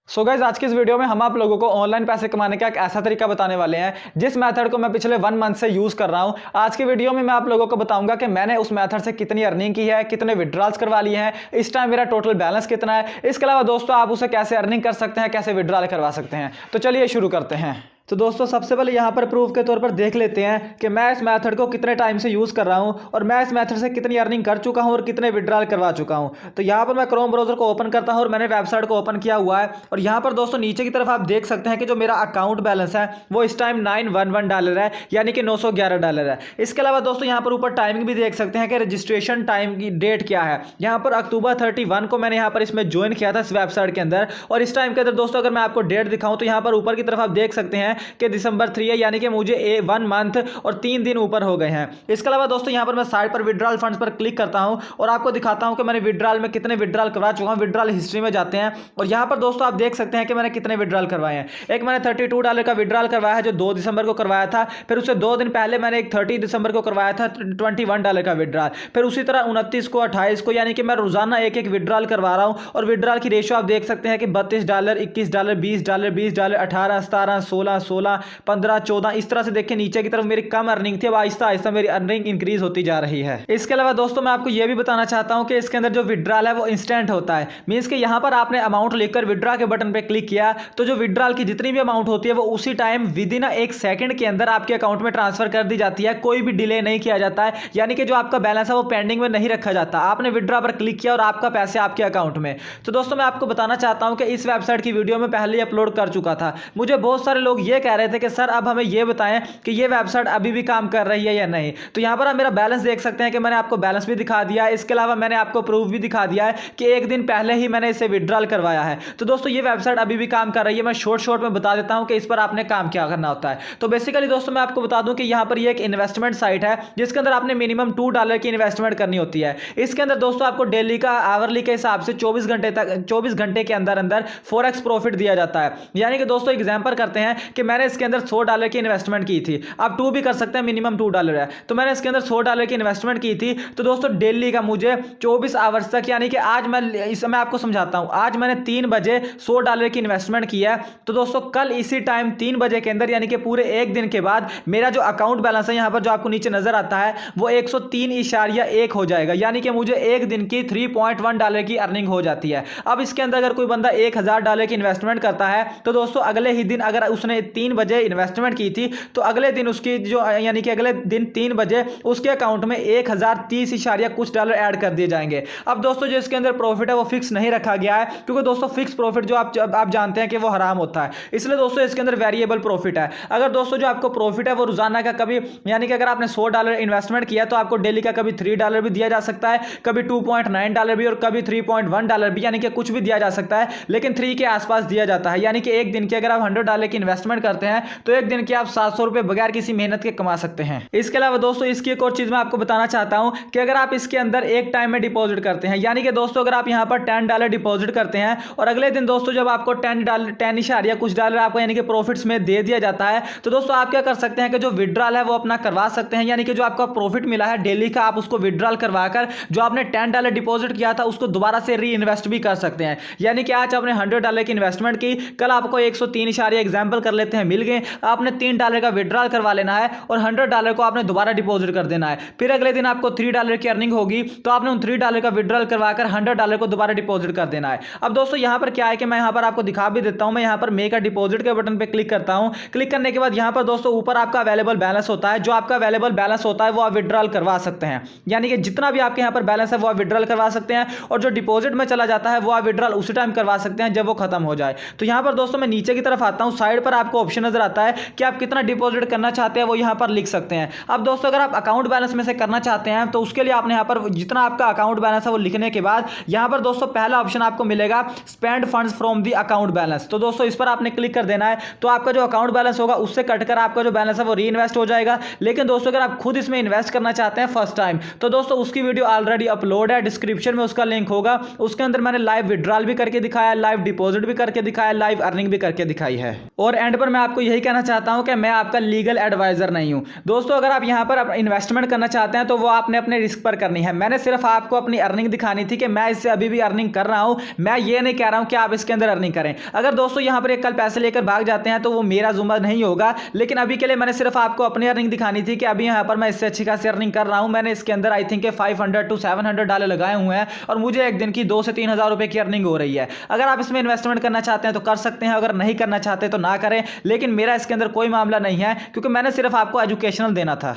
So guys, आज की इस वीडियो में हम आप लोगों को ऑनलाइन पैसे कमाने का एक ऐसा तरीका बताने वाले हैं जिस मेथड को मैं पिछले 1 मंथ से यूज कर रहा हूं। आज की वीडियो में मैं आप लोगों को बताऊंगा कि मैंने उस मेथड से कितनी अर्निंग की है, कितने विड्रॉल्स करवा लिए हैं, इस टाइम मेरा टोटल बैलेंस कितना है। इसके अलावा दोस्तों आप उसे कैसे अर्निंग कर सकते हैं, कैसे विड्रॉल करवा सकते हैं। तो चलिए शुरू करते हैं। तो दोस्तों सबसे पहले यहाँ पर प्रूफ के तौर पर देख लेते हैं कि मैं इस मेथड को कितने टाइम से यूज़ कर रहा हूँ और मैं इस मेथड से कितनी अर्निंग कर चुका हूँ और कितने विड्रॉल करवा चुका हूँ। तो यहाँ पर मैं क्रोम ब्राउजर को ओपन करता हूँ और मैंने वेबसाइट को ओपन किया हुआ है और यहाँ पर दोस्तों नीचे की तरफ आप देख सकते हैं कि जो मेरा अकाउंट बैलेंस है वो इस टाइम $911 है, यानी कि $911 है। इसके अलावा दोस्तों यहाँ पर ऊपर टाइमिंग भी देख सकते हैं कि रजिस्ट्रेशन टाइम की डेट क्या है। यहाँ पर अक्टूबर 31 को मैंने यहाँ पर इसमें ज्वाइन किया था इस वेबसाइट के अंदर, और इस टाइम के अंदर दोस्तों अगर मैं आपको डेट दिखाऊं तो यहाँ पर ऊपर की तरफ आप देख सकते हैं कि दिसंबर 3 है, यानी कि मुझे 1 मंथ और 3 दिन ऊपर हो गए हैं। इसके अलावा दोस्तों यहाँ पर मैं साइड पर विड्रॉल फंड्स पर क्लिक करता हूं और आपको दिखाता हूं कि मैंने विड्रॉल में कितने विड्रॉल करवा चुका हूं। विड्रॉल हिस्ट्री में जाते हैं और यहाँ पर दोस्तों आप देख सकते हैं कि मैंने कितने विड्रॉल करवाए हैं। एक मैंने $32 का विड्रॉल करवाया है जो 2 दिसंबर को करवाया था। फिर उससे 2 दिन पहले मैंने एक 30 दिसंबर को करवाया था $21 का विड्रॉल। फिर उसी तरह 29 को, 28 को, यानी कि मैं रोजाना एक एक विड्रॉल करवा रहा हूं। और विड्रॉल की रेशियो आप देख सकते हैं कि $32, $21, $20, $20, 18, 17, 16, 16, 15, 14, इस तरह से देखिए नीचे की तरफ मेरी कम अर्निंग थी, अब आहिस्ता आहिस्ता मेरी अर्निंग इंक्रीज होती जा रही है। इसके अलावा दोस्तों मैं आपको यह भी बताना चाहता हूं कि इसके अंदर जो विड्रॉल है वो इंस्टेंट होता है। मींस कि यहां पर आपने अमाउंट लिखकर विड्रॉ के बटन पे क्लिक किया तो जो विड्रॉल की जितनी भी अमाउंट होती है वो उसी टाइम विद इन 1 सेकंड के अंदर आपके अकाउंट में ट्रांसफर कर दी जाती है। कोई भी डिले नहीं किया जाता है, यानी कि जो आपका बैलेंस है वो पेंडिंग में नहीं रखा जाता। आपने विड्रॉ पर क्लिक किया और आपका पैसे आपके अकाउंट में। तो दोस्तों मैं आपको बताना चाहता हूं कि इस वेबसाइट की वीडियो में पहले ही अपलोड कर चुका था। मुझे बहुत सारे लोग ये कह रहे थे कि सर अब हमें ये बताएं कि ये वेबसाइट अभी भी काम कर रही है या नहीं। तो यहां पर आप मेरा बैलेंस देख सकते हैं कि मैंने आपको बैलेंस भी दिखा दिया है। इसके अलावा मैंने आपको प्रूफ भी दिखा दिया है कि एक दिन पहले ही मैंने इसे विड्रॉल करवाया है। तो दोस्तों ये वेबसाइट अभी भी काम कर रही है। मैं शॉर्ट में बता देता हूं कि इस पर आपने काम क्या करना होता है। तो बेसिकली दोस्तों मैं आपको बता दूं कि यहां पर ये एक इन्वेस्टमेंट साइट है जिसके अंदर आपने मिनिमम $2 की इन्वेस्टमेंट करनी होती है। इसके अंदर दोस्तों आपको डेली का, आवरली के हिसाब से 24 घंटे के अंदर अंदर फॉरेक्स प्रॉफिट दिया जाता है। यानी कि दोस्तों एग्जांपल करते हैं कि मैंने इसके अंदर $100 की इन्वेस्टमेंट की थी। आप 2 भी कर सकते हैं, मिनिमम $2 है। तो मैंने इसके अंदर $100 की इन्वेस्टमेंट की थी। तो दोस्तों डेली का मुझे 24 आवर्स तक, यानी कि आज मैं आपको समझाता हूं, आज मैंने 3 बजे $100 की इन्वेस्टमेंट की है। तो दोस्तों कल इसी टाइम 3 बजे के अंदर, यानी कि पूरे एक दिन के बाद मेरा जो अकाउंट बैलेंस है यहां पर जो आपको नीचे नजर आता है वो 103.1 हो जाएगा, यानी कि मुझे एक दिन की $3.1 की अर्निंग हो जाती है। अब इसके अंदर अगर कोई बंदा $1000 की इन्वेस्टमेंट करता है तो दोस्तों अगले ही दिन अगर उसने 3 बजे इन्वेस्टमेंट की थी तो अगले दिन उसकी जो, यानी कि अगले दिन 3 बजे उसके अकाउंट में 1030 कुछ डॉलर ऐड कर दिए जाएंगे। अब दोस्तों जो इसके अंदर प्रॉफिट है वो फिक्स नहीं रखा गया है, क्योंकि दोस्तों फिक्स प्रॉफिट जो आप जानते हैं कि वो हराम होता है। इसलिए दोस्तों इसके अंदर वेरिएबल प्रॉफिट है। अगर दोस्तों जो आपको प्रॉफिट है वो रोजाना का कभी, यानी कि अगर आपने $100 इन्वेस्टमेंट किया तो आपको डेली का कभी $3 भी दिया जा सकता है, कभी $2.9 भी और कभी $3.1 भी, यानी कि कुछ भी दिया जा सकता है, लेकिन 3 के आसपास दिया जाता है। यानी कि एक दिन की अगर आप $100 की इन्वेस्टमेंट करते हैं तो एक दिन के आप ₹700 बगैर किसी मेहनत के कमा सकते हैं। इसके अलावा दोस्तों इसकी एक और चीज मैं आपको बताना चाहता हूं कि अगर आप इसके अंदर एक टाइम में डिपॉजिट करते हैं, यानी कि दोस्तों अगर आप यहां पर $10 डिपॉजिट करते हैं और अगले दिन दोस्तों जब आपको $10 कुछ डॉलर आपको, यानी कि प्रॉफिट्स में दे दिया जाता है, तो दोस्तों आप क्या कर सकते हैं कि जो विड्रॉल है वो अपना करवा सकते हैं। यानी कि जो आपका प्रॉफिट मिला है डेली का, आप उसको विड्रॉल करवाकर जो आपने $10 डिपॉजिट किया था उसको दोबारा से री इन्वेस्ट भी कर सकते हैं। यानी कि आज आपने $100 की इन्वेस्टमेंट की, कल आपको 103 एग्जाम्पल कर लेते हैं मिल गए, आपने $3 का विड्रॉल करवा लेना है और $100 को आपने दोबारा डिपॉजिट कर देना है। फिर अगले दिन आपको $3 की अर्निंग होगी तो आपने उन $3 का विड्रॉल करवाकर $100 को दोबारा डिपॉजिट कर देना है। अब दोस्तों यहां पर क्या है कि मैं यहां पर आपको दिखा भी देता हूं। मैं यहां पर मेक अ डिपॉजिट के बटन पे क्लिक करता हूं। क्लिक करने के बाद यहां पर दोस्तों ऊपर आपका अवेलेबल बैलेंस होता है। जो आपका अवेलेबल बैलेंस होता है वो आप विड्रॉल करवा सकते हैं, यानी कि जितना भी आपके यहां पर बैलेंस है वो आप विड्रॉल करवा सकते हैं, और जो डिपॉजिट में चला जाता है वो आप विड्रॉल उसी टाइम करवा सकते हैं जब वो खत्म हो जाए। तो यहां पर दोस्तों मैं नीचे की तरफ आता हूं, साइड पर आपको ऑप्शन नजर आता है कि आप कितना डिपॉजिट करना चाहते हैं, वो यहां पर लिख सकते हैं। अब दोस्तों अगर आप अकाउंट बैलेंस में से करना चाहते हैं तो उसके लिए आपने यहां पर जितना आपका अकाउंट बैलेंस है वो लिखने के बाद यहां पर दोस्तों पहला ऑप्शन आपको मिलेगा spend funds from the account balance. तो दोस्तों इस पर आपने क्लिक कर देना है। तो आपका जो अकाउंट बैलेंस होगा उससे कटकर आपका जो बैलेंस है वो री इन्वेस्ट हो जाएगा। लेकिन दोस्तों अगर आप खुद इसमें इन्वेस्ट करना चाहते हैं फर्स्ट टाइम, तो दोस्तों उसकी वीडियो ऑलरेडी अपलोड है, डिस्क्रिप्शन में उसका लिंक होगा। उसके अंदर मैंने लाइव विड्रॉल भी करके दिखाया, लाइव डिपॉजिट भी करके दिखाया, लाइव अर्निंग भी करके दिखाई है। और एंड पर पर मैं आपको यही कहना चाहता हूं कि मैं आपका लीगल एडवाइजर नहीं हूं। दोस्तों अगर आप यहां पर इन्वेस्टमेंट करना चाहते हैं तो वो आपने अपने रिस्क पर करनी है। मैंने सिर्फ आपको अपनी अर्निंग दिखानी थी कि मैं इससे अभी भी अर्निंग कर रहा हूं। मैं ये नहीं कह रहा हूं कि आप इसके अंदर अर्निंग करें। अगर दोस्तों यहां पर एक कल पैसे लेकर भाग जाते हैं तो वो मेरा जुम्मा नहीं होगा, लेकिन अभी के लिए मैंने सिर्फ आपको अपनी अर्निंग दिखानी थी कि अभी यहां पर मैं इससे अच्छी खासी अर्निंग कर रहा हूं। मैंने इसके अंदर आई थिंक 500 to 700 डॉलर लगाए हुए हैं और मुझे एक दिन की 2 से 3 हज़ार रुपए की अर्निंग हो रही है। अगर आप इसमें इन्वेस्टमेंट करना चाहते हैं तो कर सकते हैं, अगर नहीं करना चाहते तो ना करें। लेकिन मेरा इसके अंदर कोई मामला नहीं है, क्योंकि मैंने सिर्फ आपको एजुकेशनल देना था।